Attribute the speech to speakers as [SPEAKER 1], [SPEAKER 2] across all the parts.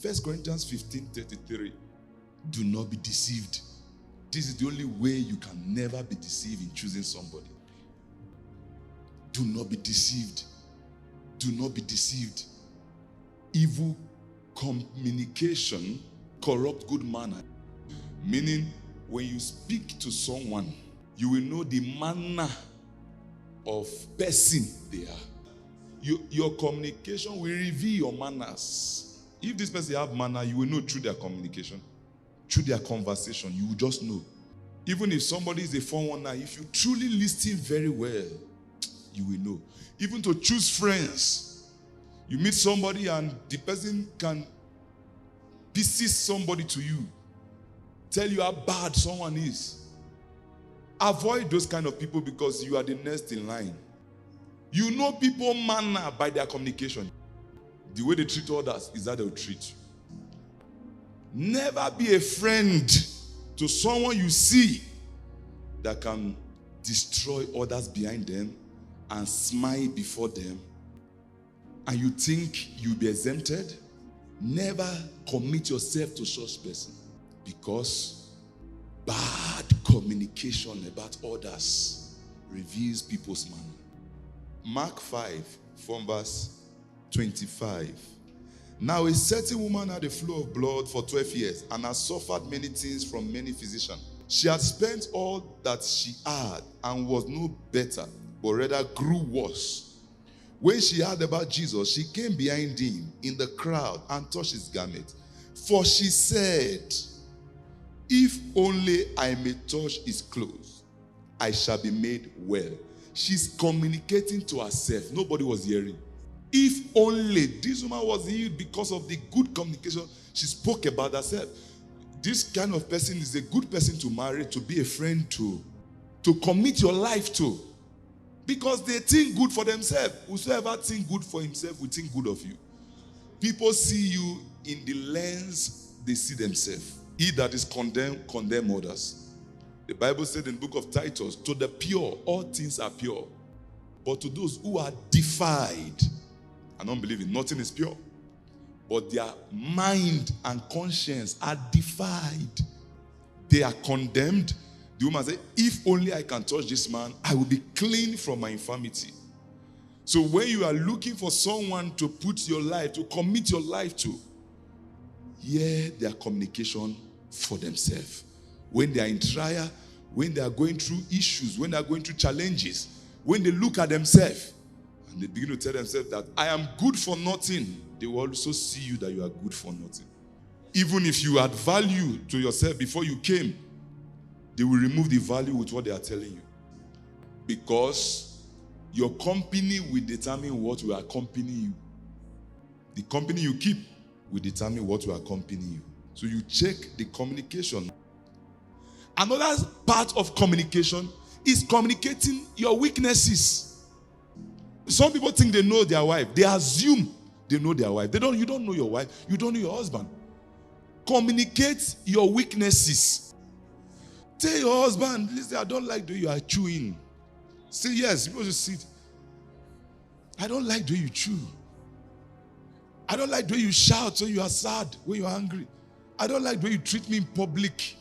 [SPEAKER 1] 1 Corinthians 15:33. Do not be deceived. This is the only way you can never be deceived in choosing somebody. Do not be deceived. Do not be deceived. Evil communication corrupt good manner. Meaning, when you speak to someone, you will know the manner of person they are. Your communication will reveal your manners. If this person have manner, you will know through their communication, through their conversation. You will just know. Even if somebody is a 419, if you truly listen very well, you will know. Even to choose friends, you meet somebody and the person can pieces somebody to you, tell you how bad someone is. Avoid those kind of people because you are the next in line. You know people manner by their communication. The way they treat others is that they'll treat you. Never be a friend to someone you see that can destroy others behind them and smile before them, and you think you'll be exempted. Never commit yourself to such person, because bad communication about others reveals people's manner. Mark 5 from verse 25. Now a certain woman had a flow of blood for 12 years and has suffered many things from many physicians. She had spent all that she had and was no better, but rather grew worse. When she heard about Jesus, she came behind him in the crowd and touched his garment. For she said, if only I may touch his clothes, I shall be made well. She's communicating to herself. Nobody was hearing. If only this woman was healed because of the good communication she spoke about herself. This kind of person is a good person to marry, to be a friend to commit your life to. Because they think good for themselves. Whosoever think good for himself will think good of you. People see you in the lens they see themselves. He that is condemned, condemn others. The Bible said in the book of Titus, to the pure, all things are pure. But to those who are defiled and unbelieving, nothing is pure. But their mind and conscience are defiled. They are condemned. The woman said, if only I can touch this man, I will be clean from my infirmity. So when you are looking for someone to put your life, to commit your life to, hear their communication for themselves. When they are in trial, when they are going through issues, when they are going through challenges, when they look at themselves and they begin to tell themselves that I am good for nothing, they will also see you that you are good for nothing. Even if you had value to yourself before you came, they will remove the value with what they are telling you. Because your company will determine what will accompany you. The company you keep will determine what will accompany you. So you check the communication. Another part of communication is communicating your weaknesses. Some people think they know their wife. They assume they know their wife. You don't know your wife. You don't know your husband. Communicate your weaknesses. Tell your husband, listen, I don't like the way you are chewing. Say yes, people should sit. I don't like the way you chew. I don't like the way you shout when you are sad, when you are angry. I don't like the way you treat me in public.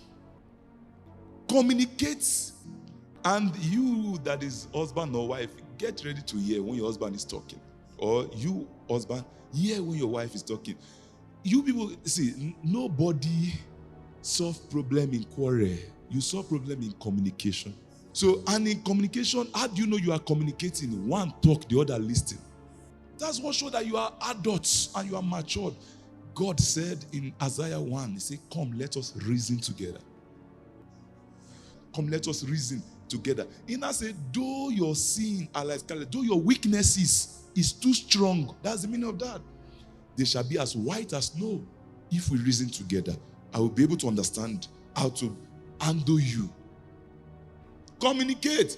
[SPEAKER 1] Communicate. And you that is husband or wife, get ready to hear when your husband is talking. Or you, husband, hear when your wife is talking. You people, see, nobody solve problem in quarrel. You solve problem in communication. So, and in communication, how do you know you are communicating? One talk, the other listen. That's what shows that you are adults and you are matured. God said in Isaiah 1, he said, come, let us reason together. Come, let us reason together. He now said, though your sin are like scarlet, though your weaknesses is too strong, that's the meaning of that. They shall be as white as snow. If we reason together, I will be able to understand how to handle you. Communicate.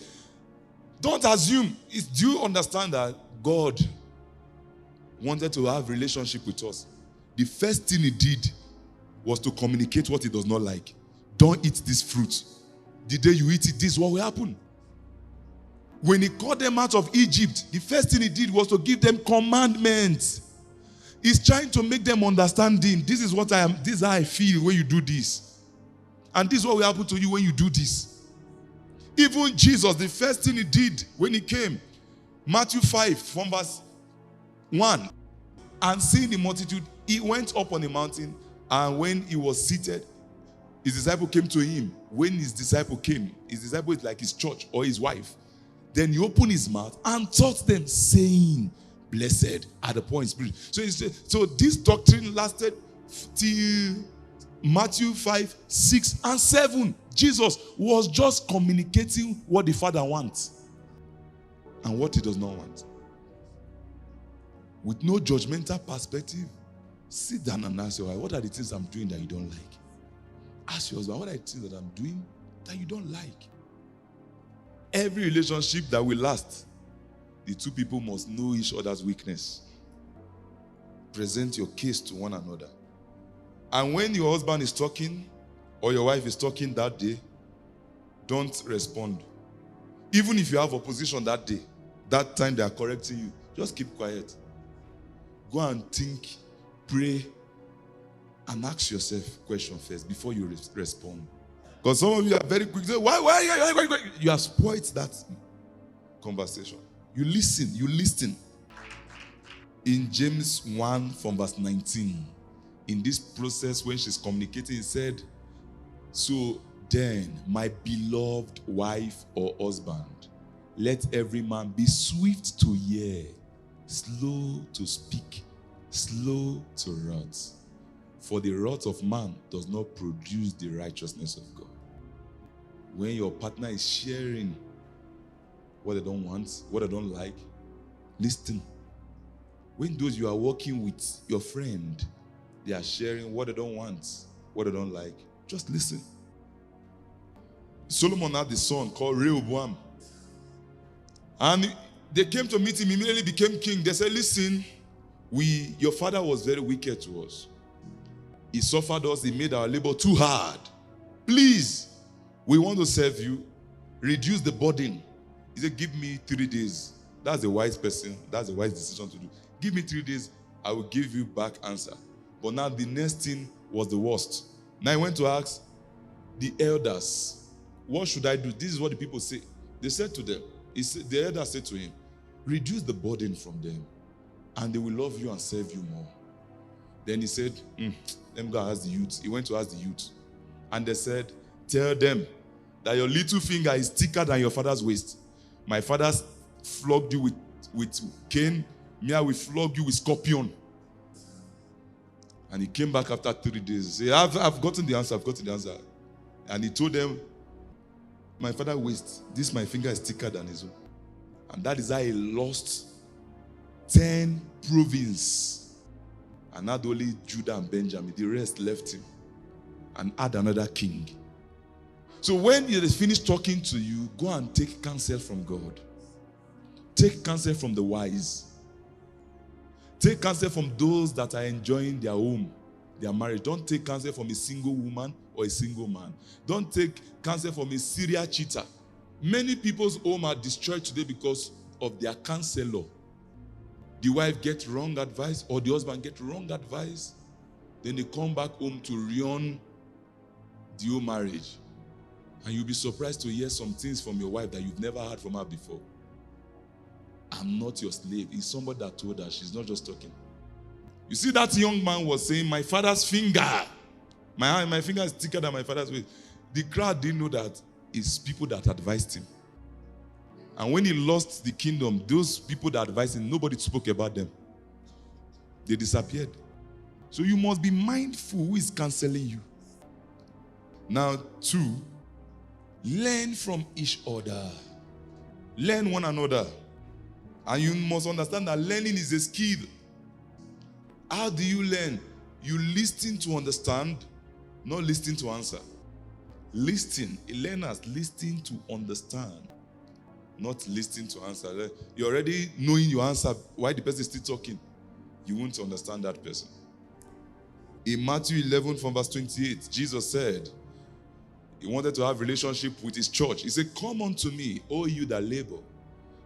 [SPEAKER 1] Don't assume. Do you understand that God wanted to have a relationship with us? The first thing he did was to communicate what he does not like. Don't eat this fruit. The day you eat it, this is what will happen. When he called them out of Egypt, the first thing he did was to give them commandments. He's trying to make them understand him. This is what I am. This is how I feel when you do this. And this is what will happen to you when you do this. Even Jesus, the first thing he did when he came, Matthew 5 from verse 1, and seeing the multitude, he went up on a mountain, and when he was seated, his disciple came to him. When his disciple is like his church or his wife. Then he opened his mouth and taught them, saying, blessed are the poor in spirit. So this doctrine lasted till Matthew 5, 6, and 7. Jesus was just communicating what the Father wants and what he does not want. With no judgmental perspective, sit down and ask your wife, what are the things I'm doing that you don't like? Ask your husband, what are the things that I'm doing that you don't like? Every relationship that will last, the two people must know each other's weakness. Present your case to one another. And when your husband is talking or your wife is talking that day, don't respond. Even if you have opposition that day, that time they are correcting you, just keep quiet. Go and think, pray, and ask yourself question first before you respond. Because some of you are very quick. Say, why? You have spoiled that conversation. You listen. In James 1 from verse 19, in this process when she's communicating, he said, so then, my beloved wife or husband, let every man be swift to hear, slow to speak, slow to wrath. For the wrath of man does not produce the righteousness of God. When your partner is sharing what they don't want, what they don't like, listen. When those you are working with, your friend, they are sharing what they don't want, what they don't like, just listen. Solomon had a son called Rehoboam. And they came to meet him, immediately became king. They said, listen, your father was very wicked to us. He suffered us, he made our labor too hard. Please, we want to serve you. Reduce the burden. He said, give me 3 days. That's a wise person. That's a wise decision to do. Give me 3 days, I will give you back answer. But now the next thing was the worst. Now he went to ask the elders, what should I do? This is what the people say. They said to them, the elders said to him, reduce the burden from them, and they will love you and serve you more. Then he said, let me go ask the youth. He went to ask the youth. And they said, tell them that your little finger is thicker than your father's waist. My father flogged you with cane. Me, I will flog you with scorpion. And he came back after 3 days. He said, I've gotten the answer. And he told them, my father's waist, this my finger is thicker than his own. And that is how he lost 10 provinces. And not only Judah and Benjamin, the rest left him and had another king. So when he is finished talking to you, go and take counsel from God. Take counsel from the wise. Take counsel from those that are enjoying their home, their marriage. Don't take counsel from a single woman or a single man. Don't take counsel from a serial cheater. Many people's home are destroyed today because of their counselor. The wife gets wrong advice or the husband gets wrong advice. Then they come back home to ruin the whole marriage. And you'll be surprised to hear some things from your wife that you've never heard from her before. I'm not your slave. It's somebody that told her. She's not just talking. You see, that young man was saying, my father's finger. My finger is thicker than my father's waist. The crowd didn't know that it's people that advised him. And when he lost the kingdom, those people that advised him, nobody spoke about them. They disappeared. So you must be mindful who is counseling you. Now, 2, learn from each other. Learn one another. And you must understand that learning is a skill. How do you learn? You listen to understand, not listen to answer. Listen. Learners listen to understand, not listen to answer. You're already knowing your answer. Why the person is still talking? You won't understand that person. In Matthew 11 from verse 28, Jesus said, he wanted to have a relationship with his church. He said, come unto me, all you that labor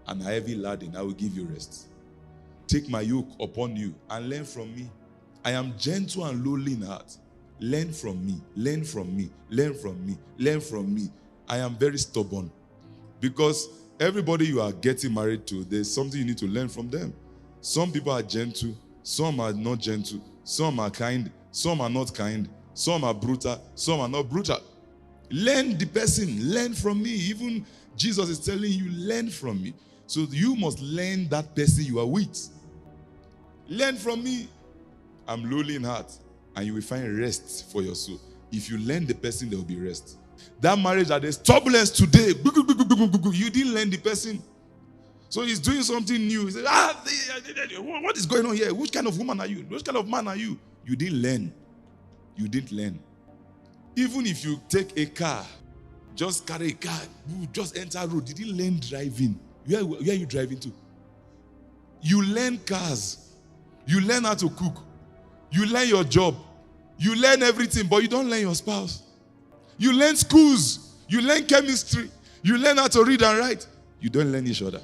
[SPEAKER 1] and are heavy laden, I will give you rest. Take my yoke upon you and learn from me. I am gentle and lowly in heart. Learn from me. Learn from me. Learn from me. Learn from me. I am very stubborn. Because everybody you are getting married to, there's something you need to learn from them. Some people are gentle. Some are not gentle. Some are kind. Some are not kind. Some are brutal. Some are not brutal. Learn the person. Learn from me. Even Jesus is telling you, learn from me. So you must learn that person you are with. Learn from me. I'm lowly in heart, and you will find rest for your soul. If you learn the person, there will be rest. That marriage that there's turbulence today, you didn't learn the person. So he's doing something new. He says, what is going on here? Which kind of woman are you? Which kind of man are you? You didn't learn. You didn't learn. Even if you take a car, just carry a car, just enter road, you didn't learn driving. Where are you driving to? You learn cars. You learn how to cook. You learn your job. You learn everything, but you don't learn your spouse. You learn schools. You learn chemistry. You learn how to read and write. You don't learn each other.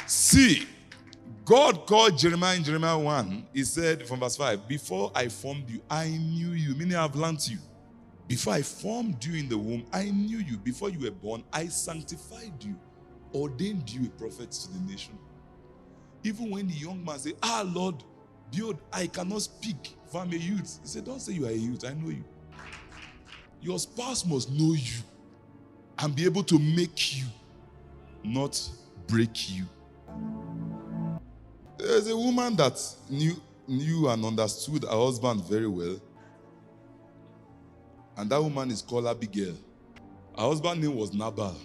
[SPEAKER 1] See, God called Jeremiah in Jeremiah 1. He said from verse 5, before I formed you, I knew you. Meaning I've learned you. Before I formed you in the womb, I knew you. Before you were born, I sanctified you. Ordained you a prophet to the nation. Even when the young man said, Lord, behold, I cannot speak, for I'm a youth. He said, don't say you are a youth, I know you. Your spouse must know you and be able to make you, not break you. There's a woman that knew and understood her husband very well. And that woman is called Abigail. Her husband's name was Nabal.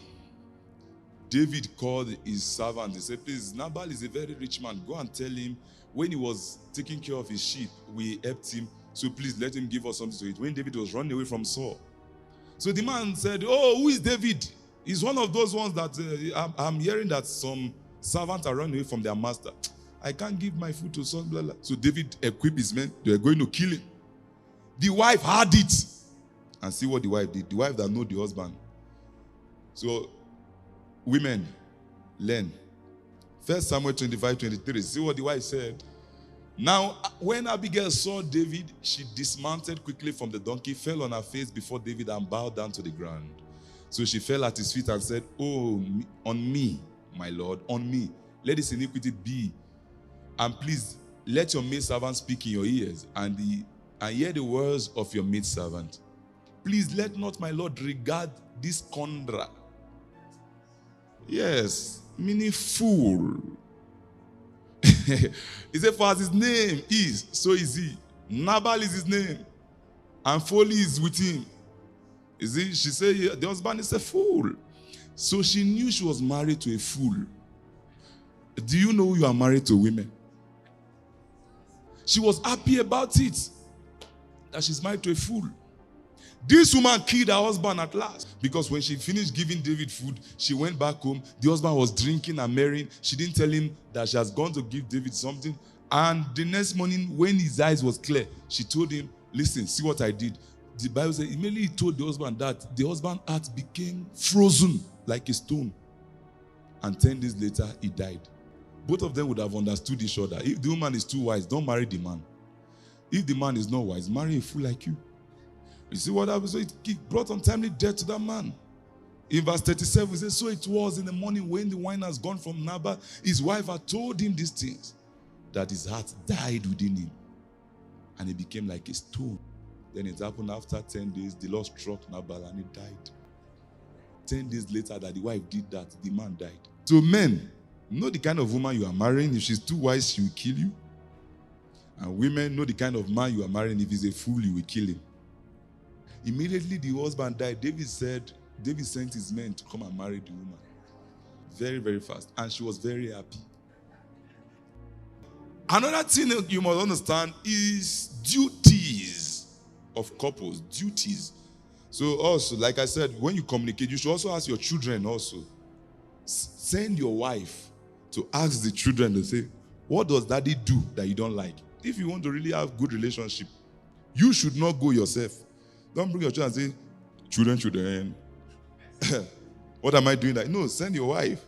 [SPEAKER 1] David called his servant. He said, please, Nabal is a very rich man. Go and tell him when he was taking care of his sheep, we helped him. So please let him give us something to eat. When David was running away from Saul. So the man said, who is David? He's one of those ones that I'm hearing that some servants are running away from their master. I can't give my food to son, blah, blah. So David equipped his men. They were going to kill him. The wife had it. And see what the wife did. The wife that know the husband. So, women, learn. 1 Samuel 25:23. See what the wife said. Now, when Abigail saw David, she dismounted quickly from the donkey, fell on her face before David and bowed down to the ground. So she fell at his feet and said, on me, my Lord, on me. Let this iniquity be. And please, let your maidservant speak in your ears and hear the words of your maidservant. Please let not my Lord regard this condra. Yes, meaning fool. He said, for as his name is, so is he. Nabal is his name. And folly is with him. You see, she said, the husband is a fool. So she knew she was married to a fool. Do you know you are married to women? She was happy about it. That she's married to a fool. This woman killed her husband at last. Because when she finished giving David food, she went back home. The husband was drinking and marrying. She didn't tell him that she has gone to give David something. And the next morning, when his eyes was clear, she told him, listen, see what I did. The Bible says, immediately he told the husband that the husband's heart became frozen like a stone. And 10 days later, he died. Both of them would have understood each other. If the woman is too wise, don't marry the man. If the man is not wise, marry a fool like you. You see what happened? So it brought untimely death to that man. In verse 37, it says, so it was in the morning when the wine has gone from Nabal, his wife had told him these things, that his heart died within him. And he became like a stone. Then it happened after 10 days, the Lord struck Nabal and he died. 10 days later that the wife did that, the man died. So men, know the kind of woman you are marrying. If she's too wise, she will kill you. And women, know the kind of man you are marrying. If he's a fool, you will kill him. Immediately the husband died. David sent his men to come and marry the woman. Very, very fast. And she was very happy. Another thing you must understand is duties of couples. Duties. So also, like I said, when you communicate, you should also ask your children also. Send your wife to ask the children to say, what does daddy do that you don't like? If you want to really have good relationship, you should not go yourself. Don't bring your children and say, children. What am I doing? No, send your wife.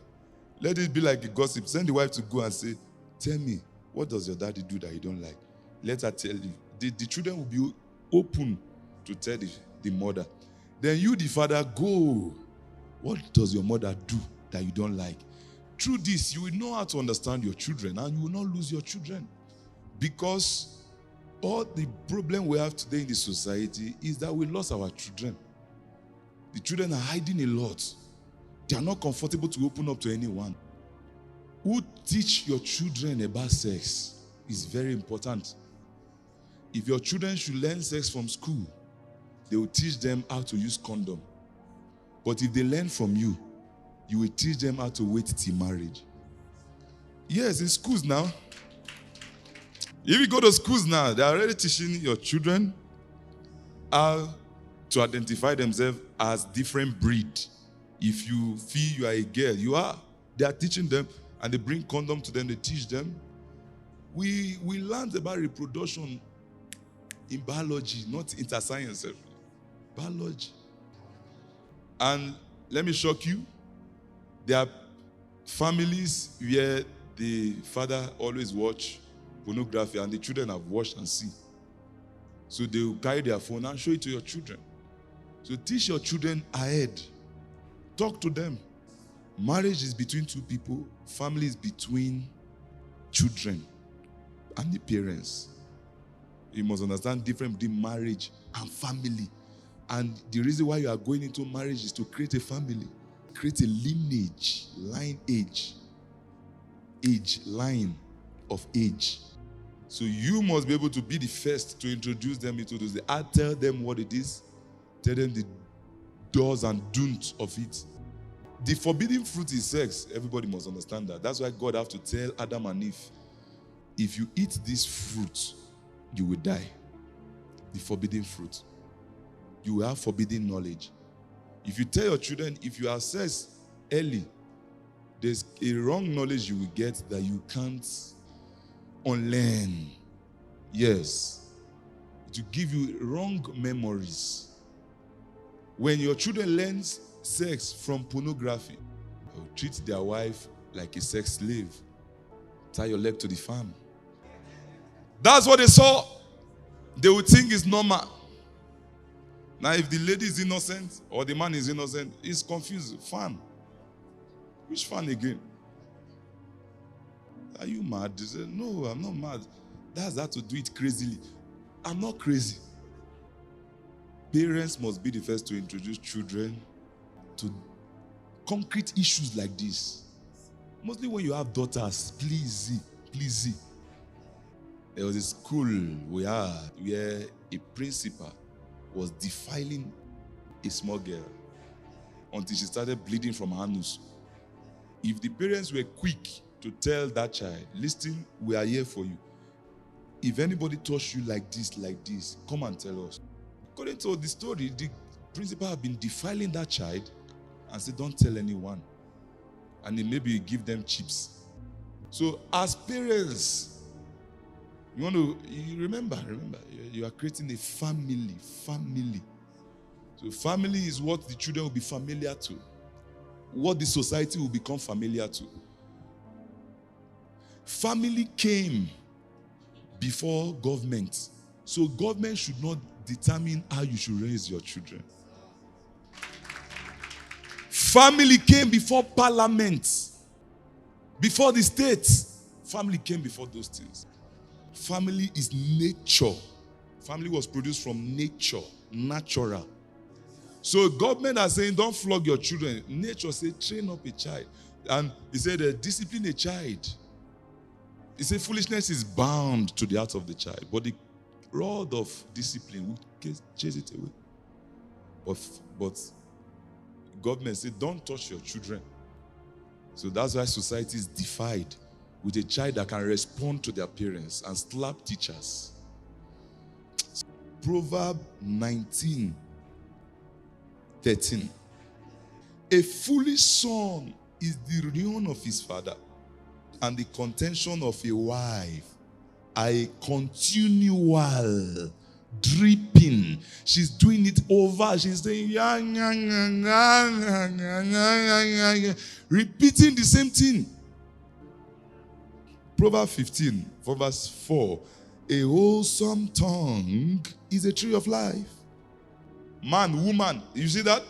[SPEAKER 1] Let it be like a gossip. Send the wife to go and say, Tell me, what does your daddy do that you don't like? Let her tell you. The children will be open to tell the mother. Then you, the father, go. What does your mother do that you don't like? Through this, you will know how to understand your children and you will not lose your children. Because all the problem we have today in the society is that we lost our children. The children are hiding a lot. They are not comfortable to open up to anyone. Who teach your children about sex is very important. If your children should learn sex from school, they will teach them how to use condom. But if they learn from you, you will teach them how to wait till marriage. Yes, in schools now. If you go to schools now, they are already teaching your children how to identify themselves as different breed. If you feel you are a girl, you are. They are teaching them, and they bring condom to them, they teach them. We learned about reproduction in biology, not interscience. Biology. And let me shock you, there are families where the father always watch pornography and the children have watched and see. So they will carry their phone and show it to your children. So teach your children ahead. Talk to them. Marriage is between two people. Family is between children and the parents. You must understand the difference between marriage and family. And the reason why you are going into marriage is to create a family. Create a lineage, line of age. So you must be able to be the first to introduce them into this. I tell them what it is. Tell them the do's and don'ts of it. The forbidden fruit is sex. Everybody must understand that. That's why God have to tell Adam and Eve, if you eat this fruit, you will die. The forbidden fruit. You will have forbidden knowledge. If you tell your children, if you have sex early, there's a wrong knowledge you will get that you can't unlearn. Yes. It will give you wrong memories. When your children learn sex from pornography, they will treat their wife like a sex slave. Tie your leg to the farm. That's what they saw. They would think it's normal. Now, if the lady is innocent or the man is innocent, he's confused. Fan. Which fan again? Are you mad? He said, no, I'm not mad. That's how to do it crazily. I'm not crazy. Parents must be the first to introduce children to concrete issues like this. Mostly when you have daughters, please. There was a school we had where a principal was defiling a small girl until she started bleeding from her nose. If the parents were quick to tell that child, listen, we are here for you. If anybody touch you like this, come and tell us. According to the story, the principal had been defiling that child and said, don't tell anyone. And then maybe give them chips. So as parents, you remember, you are creating a family. So family is what the children will be familiar to. What the society will become familiar to. Family came before government. So government should not determine how you should raise your children. Family came before parliament. Before the states. Family came before those things. Family is nature. Family was produced from nature, natural. So government are saying, don't flog your children. Nature said, train up a child. And he said, discipline a child. He said, foolishness is bound to the heart of the child. But the rod of discipline will chase it away. But government said, don't touch your children. So that's why society is divided with a child that can respond to their parents and slap teachers. Proverb 19:13. A foolish son is the ruin of his father, and the contention of a wife are a continual dripping. She's doing it over. She's saying, repeating the same thing. Proverbs 15, from verse 4, a wholesome tongue is a tree of life. Man, woman, you see that?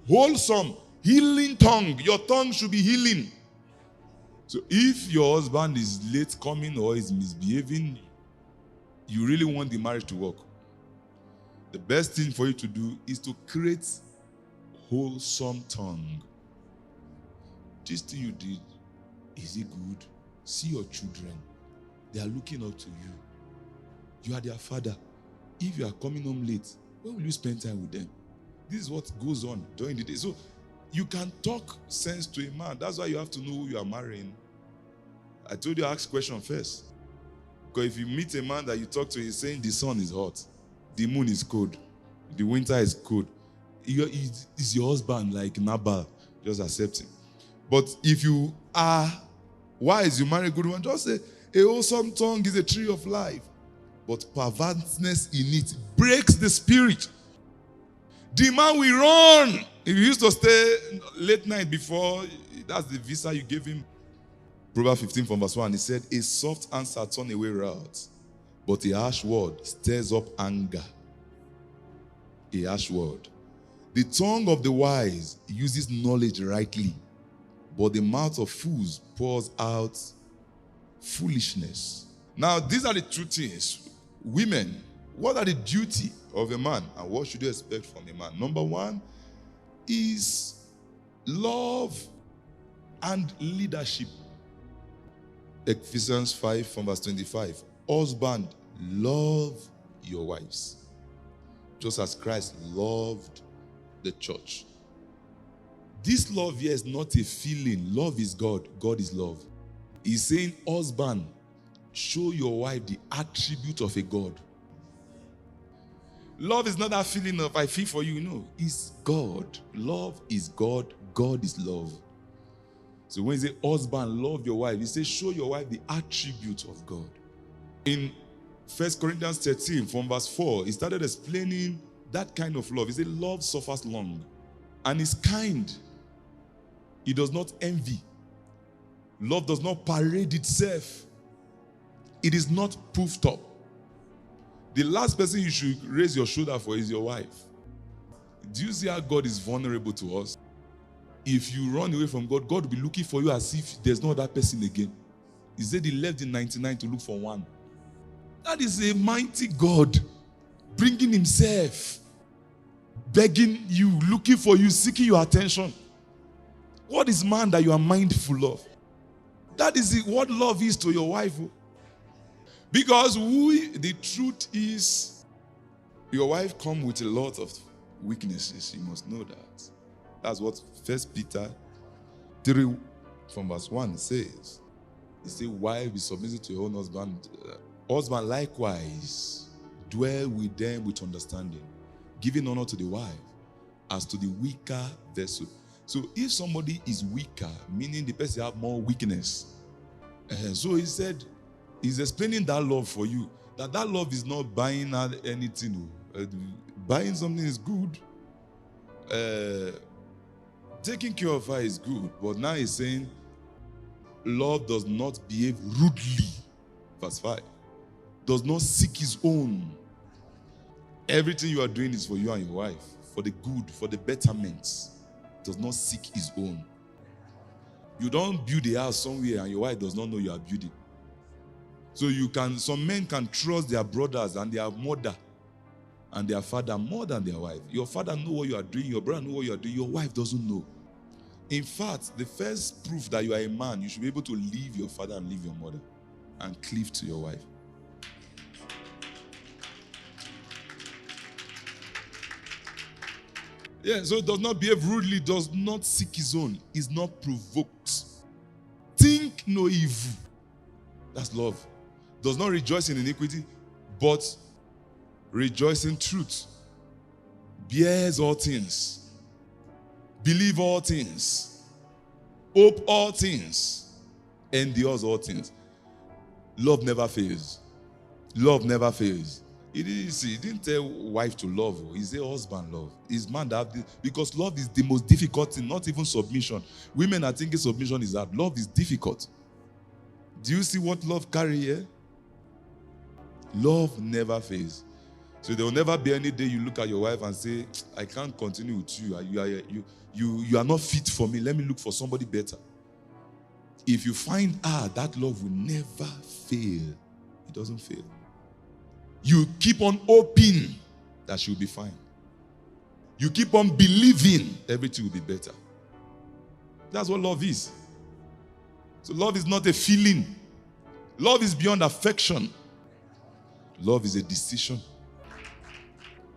[SPEAKER 1] Wholesome, healing tongue. Your tongue should be healing. So if your husband is late coming or is misbehaving, you really want the marriage to work, the best thing for you to do is to create wholesome tongue. This thing you did, is it good? See your children. They are looking up to you. You are their father. If you are coming home late, when will you spend time with them? This is what goes on during the day. So you can talk sense to a man. That's why you have to know who you are marrying. I told you ask question first. Because if you meet a man that you talk to, he's saying the sun is hot, the moon is cold, the winter is cold. Is your husband like Nabal? Just accept him. But if you are wise, you marry a good one, just say, a wholesome tongue is a tree of life, but perverseness in it breaks the spirit. The man will run. If you used to stay late night before, that's the visa you gave him. Proverbs 15 from verse 1, he said, a soft answer turns away wrath, but a harsh word stirs up anger. A harsh word. The tongue of the wise uses knowledge rightly, but the mouth of fools pours out foolishness. Now, these are the two things. Women, what are the duty of a man and what should you expect from a man? Number one is love and leadership. Ephesians 5 from verse 25. Husband, love your wives, just as Christ loved the church. This love here is not a feeling. Love is God. God is love. He's saying, husband, show your wife the attribute of a God. Love is not that feeling of I feel for you. No, it's God. Love is God. God is love. So when he says, husband, love your wife, he says, show your wife the attribute of God. In 1 Corinthians 13, from verse 4, he started explaining that kind of love. He said, love suffers long and is kind. It does not envy. Love does not parade itself. It is not puffed up. The last person you should raise your shoulder for is your wife. Do you see how God is vulnerable to us? If you run away from God, God will be looking for you as if there's no other person again. He said he left the 99 to look for one. That is a mighty God bringing himself, begging you, looking for you, seeking your attention. What is man that you are mindful of? That is what love is to your wife. Because the truth is, your wife comes with a lot of weaknesses. You must know that. That's what 1 Peter 3 from verse 1 says. It says, wife, be submissive to your own husband. Husband, likewise, dwell with them with understanding, giving honor to the wife as to the weaker vessel. So if somebody is weaker, meaning the person have more weakness. So he said, he's explaining that love for you. That love is not buying anything. Buying something is good. Taking care of her is good. But now he's saying, love does not behave rudely. Verse 5. Does not seek his own. Everything you are doing is for you and your wife. For the good, for the betterment. Does not seek his own. You don't build a house somewhere and your wife does not know you are building. So some men can trust their brothers and their mother and their father more than their wife. Your father knows what you are doing, your brother knows what you are doing, your wife doesn't know. In fact, the first proof that you are a man, you should be able to leave your father and leave your mother and cleave to your wife. Yeah, so it does not behave rudely, does not seek his own, is not provoked. Think no evil. That's love. Does not rejoice in iniquity, but rejoice in truth. Bears all things. Believe all things. Hope all things. Endures all things. Love never fails. Love never fails. He didn't tell wife to love. He said husband love. It's man that because love is the most difficult thing, not even submission. Women are thinking submission is hard. Love is difficult. Do you see what love carry here? Love never fails. So there will never be any day you look at your wife and say, I can't continue with you. You are not fit for me. Let me look for somebody better. If you find that love will never fail. It doesn't fail. You keep on hoping that she'll be fine. You keep on believing everything will be better. That's what love is. So love is not a feeling. Love is beyond affection. Love is a decision.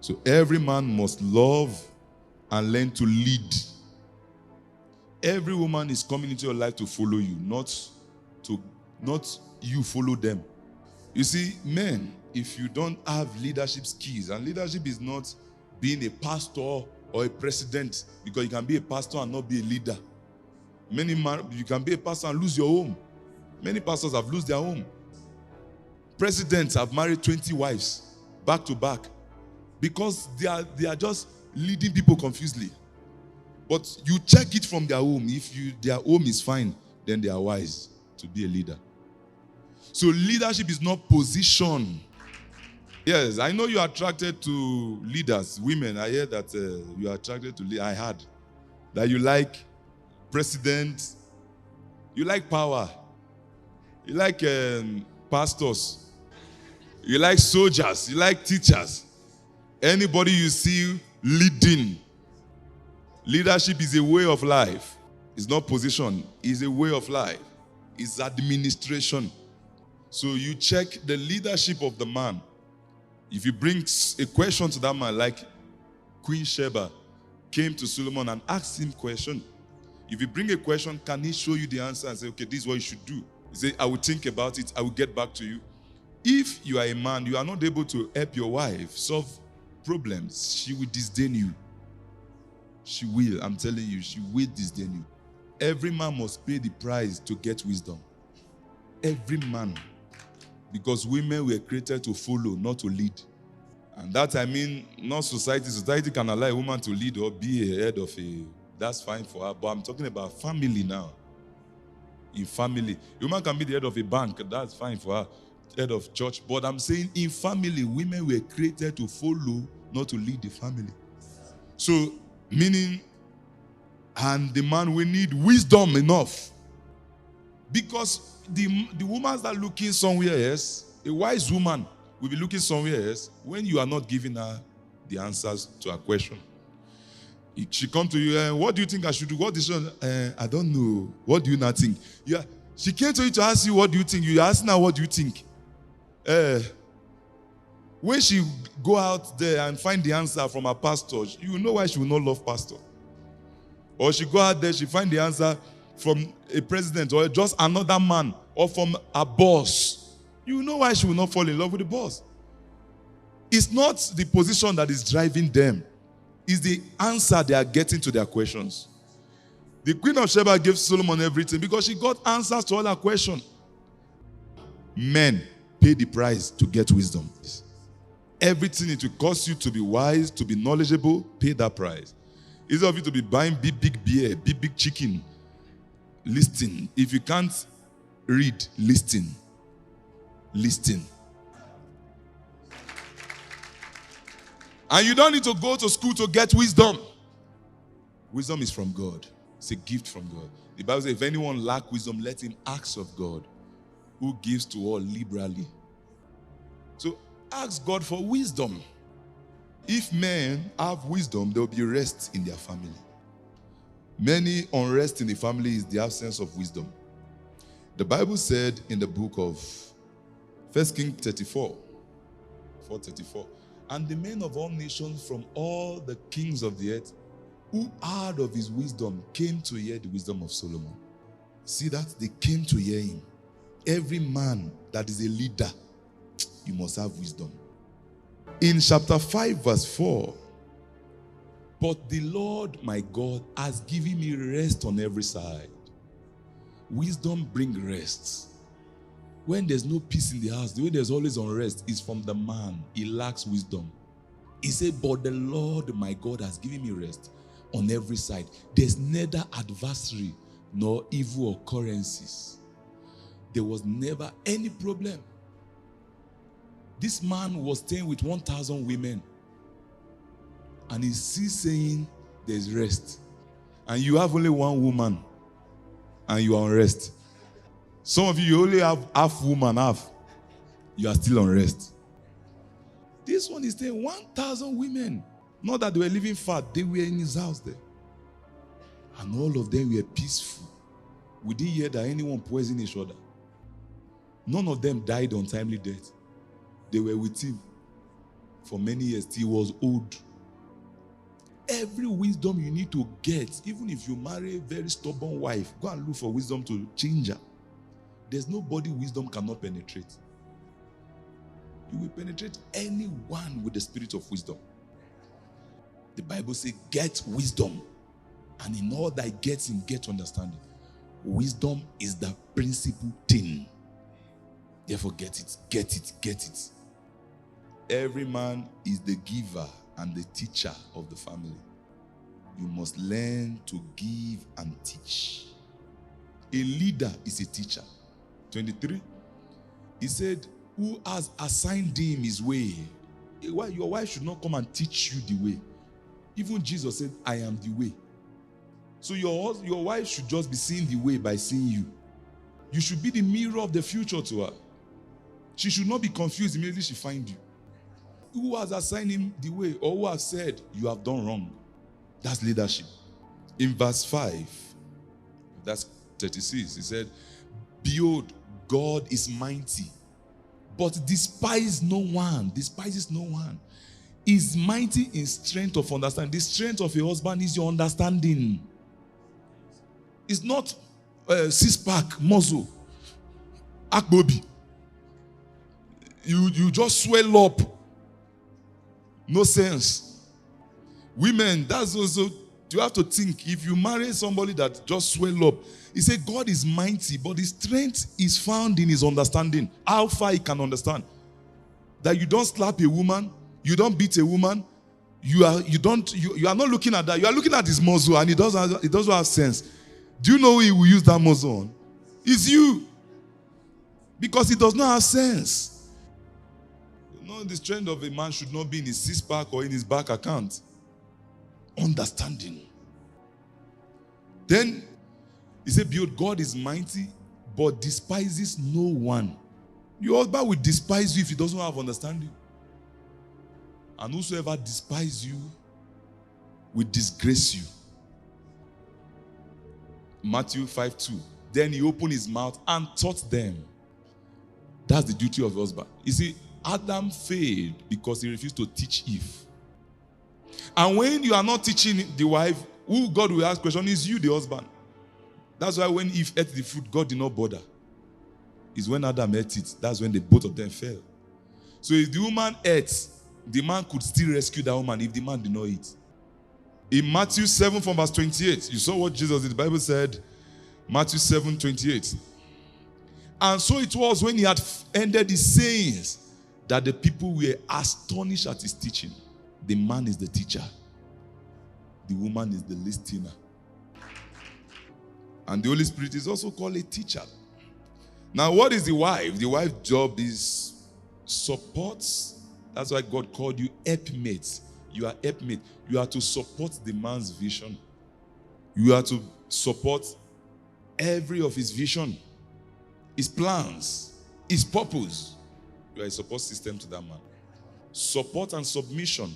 [SPEAKER 1] So every man must love and learn to lead. Every woman is coming into your life to follow you, not you follow them. You see, men, if you don't have leadership skills, and leadership is not being a pastor or a president, because you can be a pastor and not be a leader. You can be a pastor and lose your home. Many pastors have lost their home. Presidents have married 20 wives back to back because they are just leading people confusedly. But you check it from their home. If their home is fine, then they are wise to be a leader. So leadership is not position. Yes, I know you are attracted to leaders, women. I hear that you are attracted to leaders. I heard that you like president, you like power, you like pastors, you like soldiers, you like teachers. Anybody you see leading. Leadership is a way of life. It's not position. It's a way of life. It's administration. So you check the leadership of the man. If you bring a question to that man, like Queen Sheba came to Solomon and asked him a question. If you bring a question, can he show you the answer and say, okay, this is what you should do? He said, I will think about it. I will get back to you. If you are a man, you are not able to help your wife solve problems, she will disdain you. She will, I'm telling you, she will disdain you. Every man must pay the price to get wisdom. Every man. Because women were created to follow, not to lead. And that, I mean, not society. Society can allow a woman to lead or be a head of that's fine for her. But I'm talking about family now. In family. A woman can be the head of a bank, that's fine for her. Head of church. But I'm saying in family, women were created to follow, not to lead the family. So, meaning, and the man will need wisdom enough. Because the woman that looking somewhere else, a wise woman will be looking somewhere else when you are not giving her the answers to her question. She come to you, what do you think I should do? What is I don't know. What do you not think? Yeah, she came to you to ask you, what do you think? You ask her, what do you think? When she go out there and find the answer from her pastor, you know why she will not love pastor. Or she go out there, she find the answer from a president or just another man or from a boss. You know why she will not fall in love with the boss. It's not the position that is driving them. It's the answer they are getting to their questions. The Queen of Sheba gave Solomon everything because she got answers to all her questions. Men pay the price to get wisdom. Everything it will cost you to be wise, to be knowledgeable, pay that price. It's of you to be buying big beer, big chicken. Listen. If you can't read, listen. Listen. And you don't need to go to school to get wisdom. Wisdom is from God. It's a gift from God. The Bible says, if anyone lack wisdom, let him ask of God, who gives to all liberally. So ask God for wisdom. If men have wisdom, there will be rest in their family. Many unrest in the family is the absence of wisdom. The Bible said in the book of 1 Kings 34, 4:34, and the men of all nations from all the kings of the earth who heard of his wisdom came to hear the wisdom of Solomon. See that? They came to hear him. Every man that is a leader, you must have wisdom. In chapter 5 verse 4, but the Lord my God has given me rest on every side. Wisdom brings rest. When there's no peace in the house, the way there's always unrest is from the man. He lacks wisdom. He said, but the Lord my God has given me rest on every side. There's neither adversary nor evil occurrences. There was never any problem. This man was staying with 1,000 women. And he's still saying there's rest. And you have only one woman. And you are on rest. Some of you only have half woman, half. You are still on rest. This one is staying 1,000 women. Not that they were living far. They were in his house there. And all of them were peaceful. We didn't hear that anyone poisoned each other. None of them died untimely death. They were with him for many years till he was old. Every wisdom you need to get, even if you marry a very stubborn wife, go and look for wisdom to change her. There's nobody wisdom cannot penetrate. You will penetrate anyone with the spirit of wisdom. The Bible says, get wisdom. And in all thy getting, get understanding. Wisdom is the principal thing. Therefore, get it, get it, get it. Every man is the giver and the teacher of the family. You must learn to give and teach. A leader is a teacher. 23. He said, who has assigned him his way? Your wife should not come and teach you the way. Even Jesus said, I am the way. So your wife should just be seeing the way by seeing you. You should be the mirror of the future to her. She should not be confused immediately she finds you. Who has assigned him the way, or who has said, you have done wrong? That's leadership. In verse 5, that's 36, he said, behold, God is mighty, but despises no one. Is mighty in strength of understanding. The strength of a husband is your understanding. It's not six-pack, muscle, akbobi. You just swell up. No sense. Women, that's also, you have to think, if you marry somebody that just swell up, he said God is mighty, but his strength is found in his understanding. How far he can understand. That you don't slap a woman, you don't beat a woman, you are not looking at that. You are looking at his muscle and it doesn't have sense. Do you know who he will use that muscle on? It's you. Because it does not have sense. No, the strength of a man should not be in his six-pack or in his bank account. Understanding. Then, he said, behold, God is mighty, but despises no one. Your husband will despise you if he doesn't have understanding. And whosoever despises you will disgrace you. Matthew 5:2. Then he opened his mouth and taught them. That's the duty of the husband. You see, Adam failed because he refused to teach Eve. And when you are not teaching the wife, who God will ask question is you, the husband. That's why when Eve ate the fruit, God did not bother. It's when Adam ate it, that's when the both of them fell. So if the woman ate, the man could still rescue that woman if the man did not eat. In Matthew 7 from verse 28, you saw what Jesus did. The Bible said, Matthew 7:28. And so it was when he had ended his sayings that the people were astonished at his teaching. The man is the teacher. The woman is the listener. And the Holy Spirit is also called a teacher. Now, what is the wife? The wife's job is support. That's why God called you helpmates. You are helpmate. You are to support the man's vision. You are to support every of his vision, his plans, his purpose. You are a support system to that man. Support and submission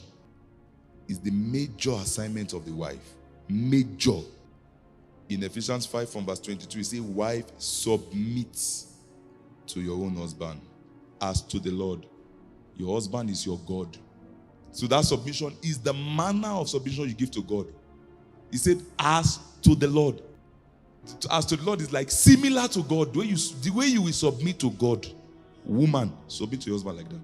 [SPEAKER 1] is the major assignment of the wife. Major. In Ephesians 5 from verse 22, it says, wife, submit to your own husband as to the Lord. Your husband is your God. So that submission is the manner of submission you give to God. He said, as to the Lord. As to the Lord is like similar to God. The way you will submit to God, woman, submit to your husband like that.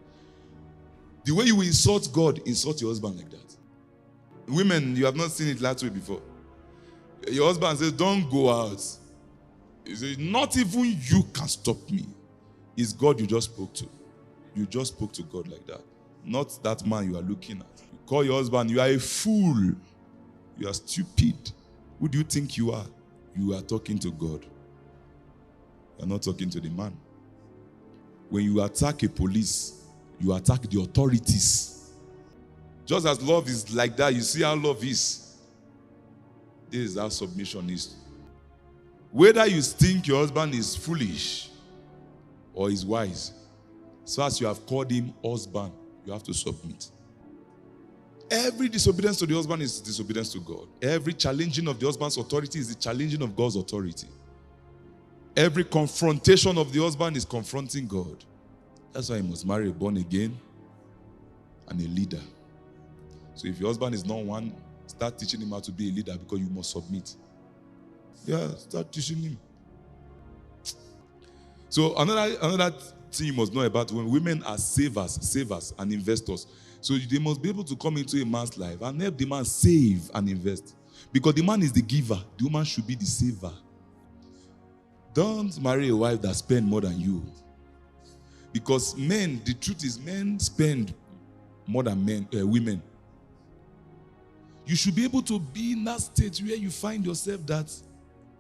[SPEAKER 1] The way you will insult God, insult your husband like that. Women, you have not seen it that way before. Your husband says, don't go out. He says, not even you can stop me. It's God you just spoke to. You just spoke to God like that. Not that man you are looking at. You call your husband, you are a fool. You are stupid. Who do you think you are? You are talking to God. You're not talking to the man. When you attack a police, you attack the authorities. Just as love is like that, you see how love is. This is how submission is. Whether you think your husband is foolish or is wise, so as you have called him husband, you have to submit. Every disobedience to the husband is disobedience to God. Every challenging of the husband's authority is the challenging of God's authority. Every confrontation of the husband is confronting God. That's why he must marry a born again and a leader. So if your husband is not one, start teaching him how to be a leader, because you must submit. Yeah, start teaching him. So another thing you must know about women are savers and investors. So they must be able to come into a man's life and help the man save and invest. Because the man is the giver, the woman should be the saver. Don't marry a wife that spends more than you. Because men, the truth is, men spend more than women. You should be able to be in that state where you find yourself that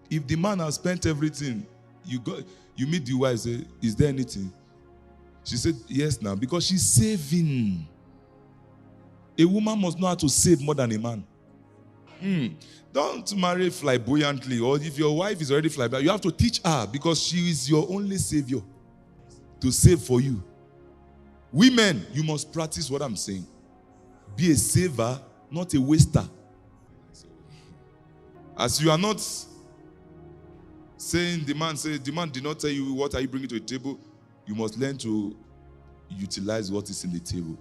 [SPEAKER 1] if the man has spent everything, you meet the wife, say, is there anything? She said, yes now, because she's saving. A woman must know how to save more than a man. Don't marry flamboyantly, or if your wife is already flamboyant, you have to teach her, because she is your only savior to save for you. Women, you must practice what I'm saying. Be a saver, not a waster. As you are not saying, the man did not tell you what are you bringing to the table, you must learn to utilize what is in the table.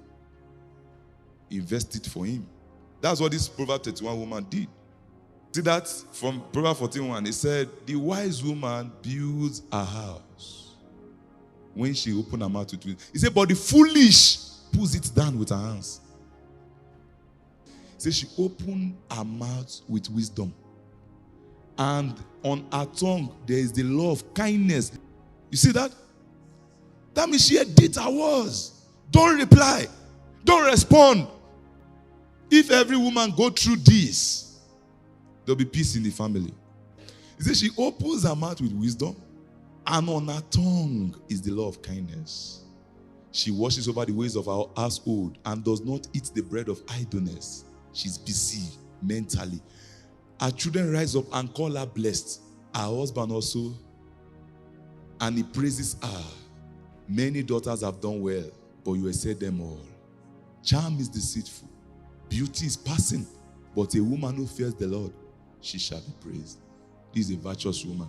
[SPEAKER 1] Invest it for him. That's what this Proverbs 31 woman did. See that from Proverbs 41, it said, the wise woman builds a house when she opened her mouth to it. He said, but the foolish pulls it down with her hands. He said she opened her mouth with wisdom. And on her tongue, there is the law of kindness. You see that? That means she did her words. Don't reply. Don't respond. If every woman go through this, there'll be peace in the family. He says she opens her mouth with wisdom, and on her tongue is the law of kindness. She watches over the ways of her household and does not eat the bread of idleness. She's busy mentally. Her children rise up and call her blessed. Her husband also, and he praises her. Many daughters have done well, but you excel them all. Charm is deceitful. Beauty is passing, but a woman who fears the Lord, she shall be praised. This is a virtuous woman.